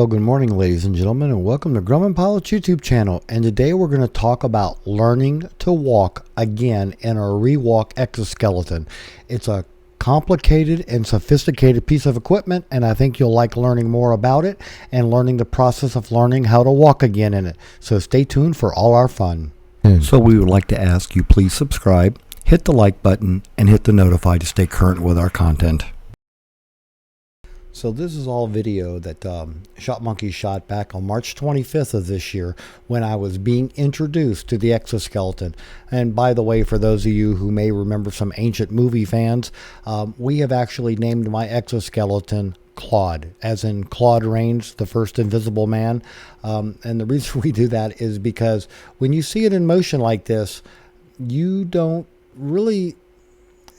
Well, good morning, ladies and gentlemen, and welcome to Grumman Pilot's YouTube channel. And today we're going to talk about learning to walk again in our Rewalk Exoskeleton. It's a complicated and sophisticated piece of equipment, and I think you'll like learning more about it and learning the process of learning how to walk again in it. So stay tuned for all our fun. So we would like to ask you please subscribe, hit the like button, and hit the notify to stay current with our content. So this is all video that Shot Monkey shot back on March 25th of this year when I was being introduced to the exoskeleton. And by the way, for those of you who may remember some ancient movie fans, we have actually named my exoskeleton Claude, as in Claude Rains, the first Invisible Man. And the reason we do that is because when you see it in motion like this, you don't really...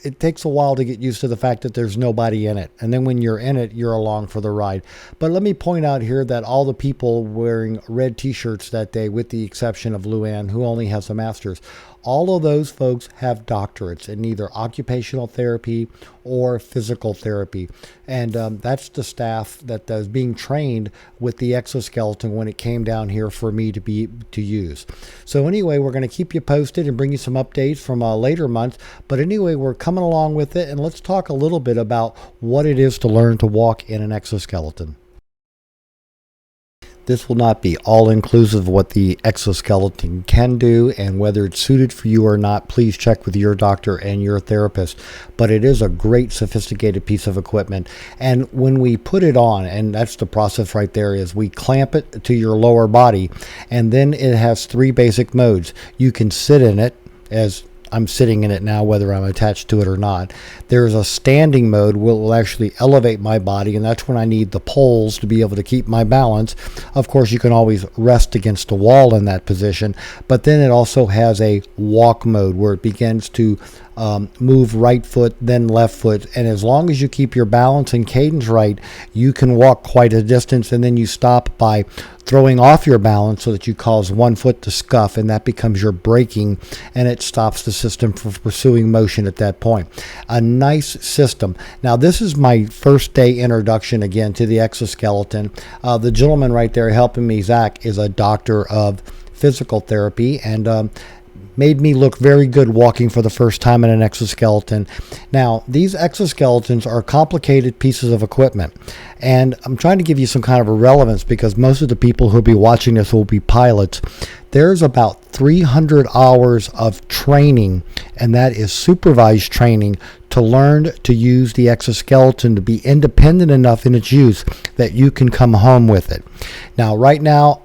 It takes a while to get used to the fact that there's nobody in it. And then when you're in it, you're along for the ride. But let me point out here that all the people wearing red t-shirts that day, with the exception of Luann, who only has a master's, all of those folks have doctorates in either occupational therapy or physical therapy. And that's the staff that is being trained with the exoskeleton when it came down here for me to use. So anyway, we're going to keep you posted and bring you some updates from later months. But anyway, we're coming along with it, and let's talk a little bit about what it is to learn to walk in an exoskeleton. This will not be all-inclusive of what the exoskeleton can do, and whether it's suited for you or not, please check with your doctor and your therapist. But it is a great sophisticated piece of equipment. And when we put it on, and that's the process right there, is we clamp it to your lower body, and then it has three basic modes. You can sit in it, as I'm sitting in it now, whether I'm attached to it or not. There's a standing mode where it will actually elevate my body, and that's when I need the poles to be able to keep my balance. Of course, you can always rest against the wall in that position, but then it also has a walk mode where it begins to move right foot, then left foot, and as long as you keep your balance and cadence right, you can walk quite a distance, and then you stop by throwing off your balance so that you cause one foot to scuff, and that becomes your braking, and it stops the system from pursuing motion at that point. A nice system. Now, this is my first day introduction again to the exoskeleton. The gentleman right there helping me, Zach, is a doctor of physical therapy, and made me look very good walking for the first time in an exoskeleton. Now, these exoskeletons are complicated pieces of equipment, and I'm trying to give you some kind of a relevance because most of the people who will be watching this will be pilots. There's about 300 hours of training, and that is supervised training, to learn to use the exoskeleton to be independent enough in its use that you can come home with it. Now, right now,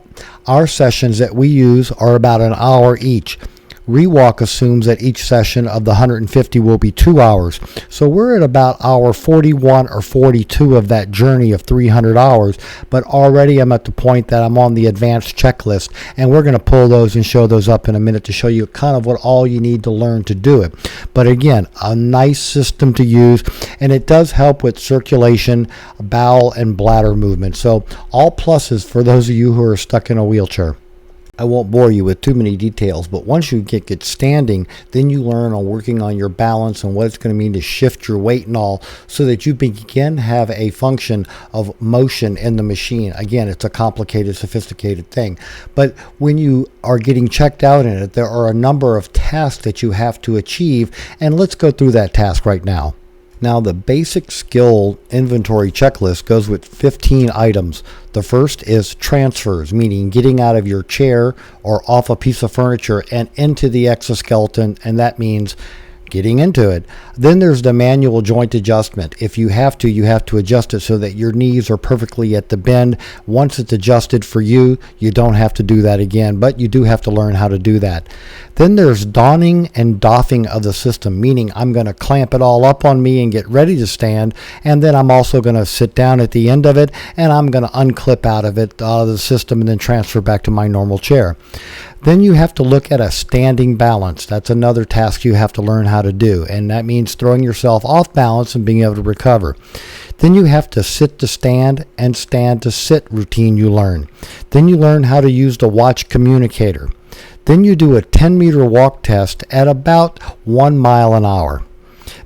our sessions that we use are about an hour each. Rewalk assumes that each session of the 150 will be 2 hours. So we're at about hour 41 or 42 of that journey of 300 hours, but already I'm at the point that I'm on the advanced checklist, and we're going to pull those and show those up in a minute to show you kind of what all you need to learn to do it. But again, a nice system to use, and it does help with circulation, bowel, and bladder movement. So all pluses for those of you who are stuck in a wheelchair. I won't bore you with too many details, but once you get standing, then you learn on working on your balance and what it's going to mean to shift your weight and all, so that you begin to have a function of motion in the machine. Again, it's a complicated, sophisticated thing. But when you are getting checked out in it, there are a number of tasks that you have to achieve, and let's go through that task right now. Now, the basic skill inventory checklist goes with 15 items. The first is transfers, meaning getting out of your chair or off a piece of furniture and into the exoskeleton, and that means getting into it. Then there's the manual joint adjustment. If you have to adjust it so that your knees are perfectly at the bend. Once it's adjusted for you, you don't have to do that again, but you do have to learn how to do that. Then there's donning and doffing of the system, meaning I'm going to clamp it all up on me and get ready to stand, and then I'm also going to sit down at the end of it, and I'm going to unclip out of the system and then transfer back to my normal chair. Then you have to look at a standing balance. That's another task you have to learn how to do, and that means throwing yourself off balance and being able to recover. Then you have to sit to stand and stand to sit routine you learn. Then you learn how to use the watch communicator. Then you do a 10-meter walk test at about 1 mile an hour.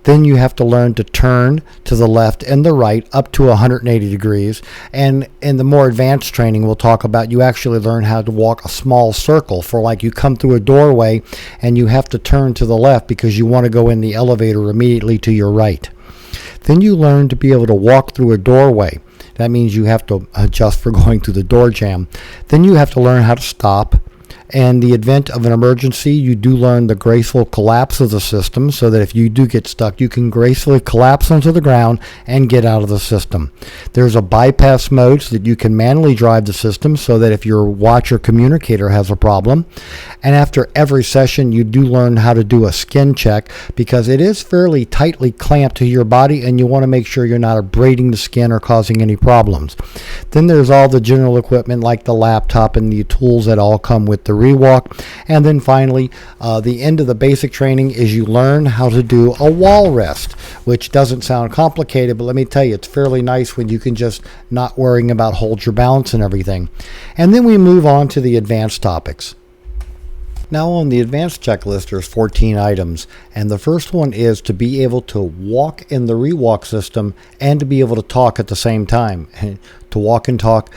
Then you have to learn to turn to the left and the right up to 180 degrees. And in the more advanced training we'll talk about, you actually learn how to walk a small circle for, like, you come through a doorway and you have to turn to the left because you want to go in the elevator immediately to your right. Then you learn to be able to walk through a doorway. That means you have to adjust for going through the door jamb. Then you have to learn how to stop. In the event of an emergency, you do learn the graceful collapse of the system so that if you do get stuck, you can gracefully collapse onto the ground and get out of the system. There's a bypass mode so that you can manually drive the system so that if your watch or communicator has a problem. And after every session, you do learn how to do a skin check because it is fairly tightly clamped to your body and you want to make sure you're not abrading the skin or causing any problems. Then there's all the general equipment like the laptop and the tools that all come with the Rewalk. And then finally, the end of the basic training is you learn how to do a wall rest, which doesn't sound complicated, but let me tell you, it's fairly nice when you can just not worrying about hold your balance and everything. And then we move on to the advanced topics. Now on the advanced checklist, there's 14 items, and the first one is to be able to walk in the Rewalk system and to be able to talk at the same time. To walk and talk,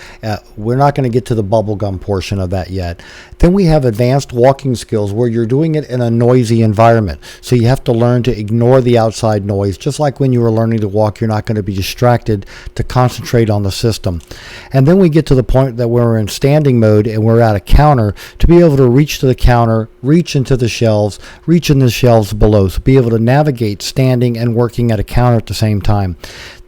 we're not going to get to the bubblegum portion of that yet. Then we have advanced walking skills where you're doing it in a noisy environment. So you have to learn to ignore the outside noise. Just like when you were learning to walk, you're not going to be distracted to concentrate on the system. And then we get to the point that we're in standing mode and we're at a counter to be able to reach to the counter, reach into the shelves, reach in the shelves below. So be able to navigate standing and working at a counter at the same time.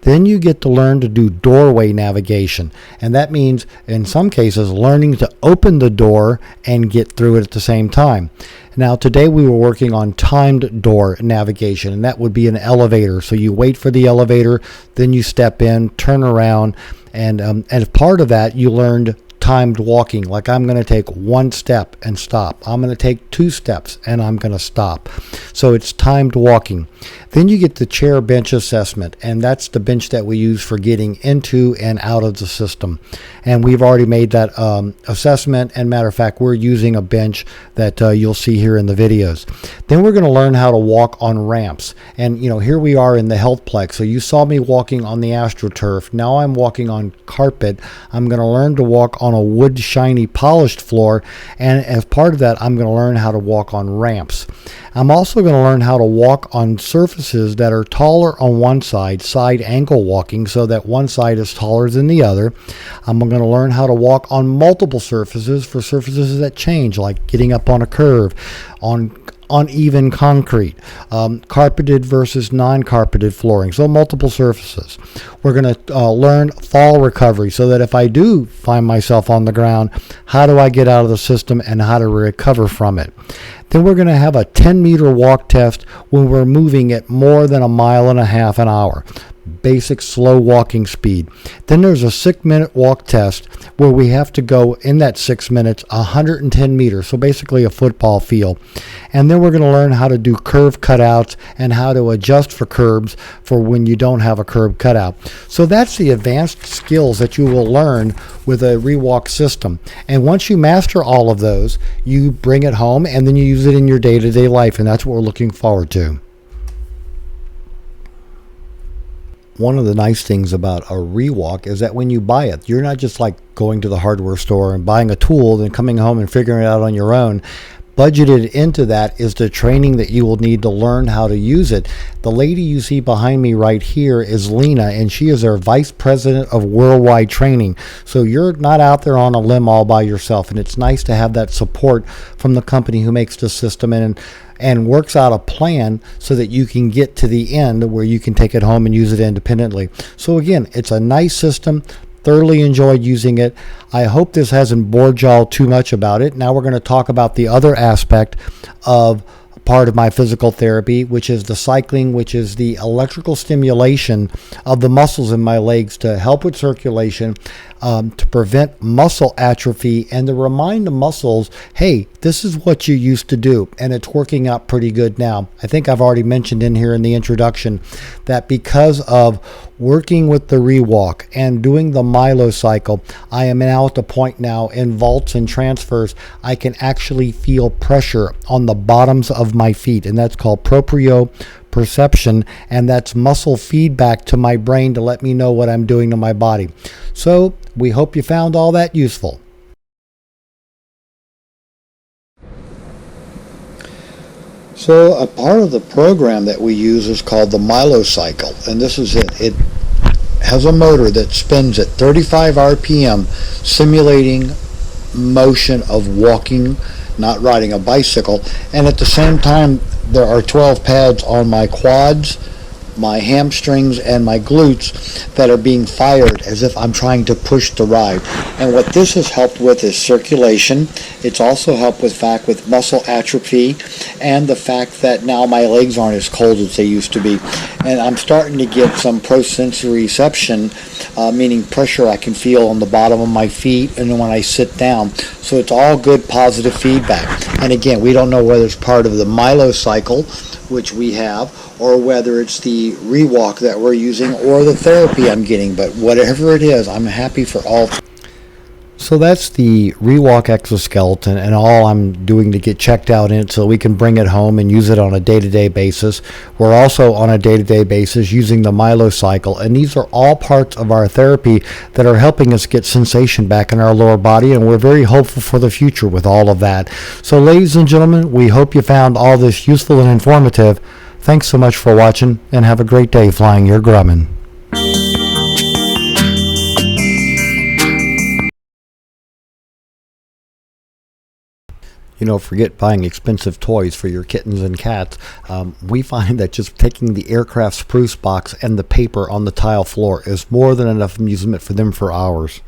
Then you get to learn to do doorway navigation. And that means, in some cases, learning to open the door and get through it at the same time. Now, today we were working on timed door navigation, and that would be an elevator. So you wait for the elevator, then you step in, turn around, and as part of that, you learned timed walking. Like, I'm going to take one step and stop. I'm going to take two steps and I'm going to stop. So it's timed walking. Then you get the chair bench assessment, and that's the bench that we use for getting into and out of the system. And we've already made that assessment, and matter of fact, we're using a bench that you'll see here in the videos. Then we're going to learn how to walk on ramps. And here we are in the HealthPlex. So you saw me walking on the AstroTurf. Now I'm walking on carpet. I'm going to learn to walk on a wood shiny polished floor, and as part of that, I'm going to learn how to walk on ramps. I'm also going to learn how to walk on surfaces that are taller on one side angle walking, so that one side is taller than the other. I'm going to learn how to walk on multiple surfaces for surfaces that change, like getting up on a curve, on uneven concrete, carpeted versus non-carpeted flooring, so multiple surfaces. We're going to learn fall recovery, so that if I do find myself on the ground, how do I get out of the system and how to recover from it. Then we're going to have a 10-meter walk test when we're moving at more than 1.5 miles an hour. Basic slow walking speed. Then there's a 6-minute walk test where we have to go in that 6 minutes 110 meters, so basically a football field. And then we're going to learn how to do curve cutouts and how to adjust for curbs for when you don't have a curb cutout. So that's the advanced skills that you will learn with a Rewalk system. And once you master all of those, you bring it home and then you use it in your day-to-day life, and that's what we're looking forward to. One of the nice things about a Rewalk is that when you buy it, you're not just like going to the hardware store and buying a tool and coming home and figuring it out on your own. Budgeted into that is the training that you will need to learn how to use it. The lady you see behind me right here is Lena, and she is our Vice President of Worldwide Training. So you're not out there on a limb all by yourself, and it's nice to have that support from the company who makes the system and works out a plan so that you can get to the end where you can take it home and use it independently. So again, it's a nice system. Thoroughly enjoyed using it. I hope this hasn't bored y'all too much about it. Now we're going to talk about the other aspect of part of my physical therapy, which is the cycling, which is the electrical stimulation of the muscles in my legs to help with circulation, to prevent muscle atrophy, and to remind the muscles, hey, this is what you used to do, and it's working out pretty good now. I think I've already mentioned in here in the introduction that because of working with the Rewalk and doing the Milo cycle, I am now at the point now in vaults and transfers, I can actually feel pressure on the bottoms of my feet, and that's called proprioceptive perception, and that's muscle feedback to my brain to let me know what I'm doing to my body. So we hope you found all that useful. So a part of the program that we use is called the cycle, and this is it. It has a motor that spins at 35 RPM, simulating motion of walking, not riding a bicycle, and at the same time there are 12 pads on my quads, my hamstrings, and my glutes that are being fired as if I'm trying to push the ride. And what this has helped with is circulation. It's also helped with muscle atrophy, and the fact that now my legs aren't as cold as they used to be. And I'm starting to get some proprioception, meaning pressure I can feel on the bottom of my feet and when I sit down. So it's all good positive feedback. And again, we don't know whether it's part of the cycle, which we have, or whether it's the Rewalk that we're using or the therapy I'm getting, but whatever it is, I'm happy for all. So that's the Rewalk Exoskeleton, and all I'm doing to get checked out in it so we can bring it home and use it on a day-to-day basis. We're also on a day-to-day basis using the cycle, and these are all parts of our therapy that are helping us get sensation back in our lower body, and we're very hopeful for the future with all of that. So ladies and gentlemen, we hope you found all this useful and informative. Thanks so much for watching, and have a great day flying your Grumman. Forget buying expensive toys for your kittens and cats. We find that just taking the aircraft spruce box and the paper on the tile floor is more than enough amusement for them for hours.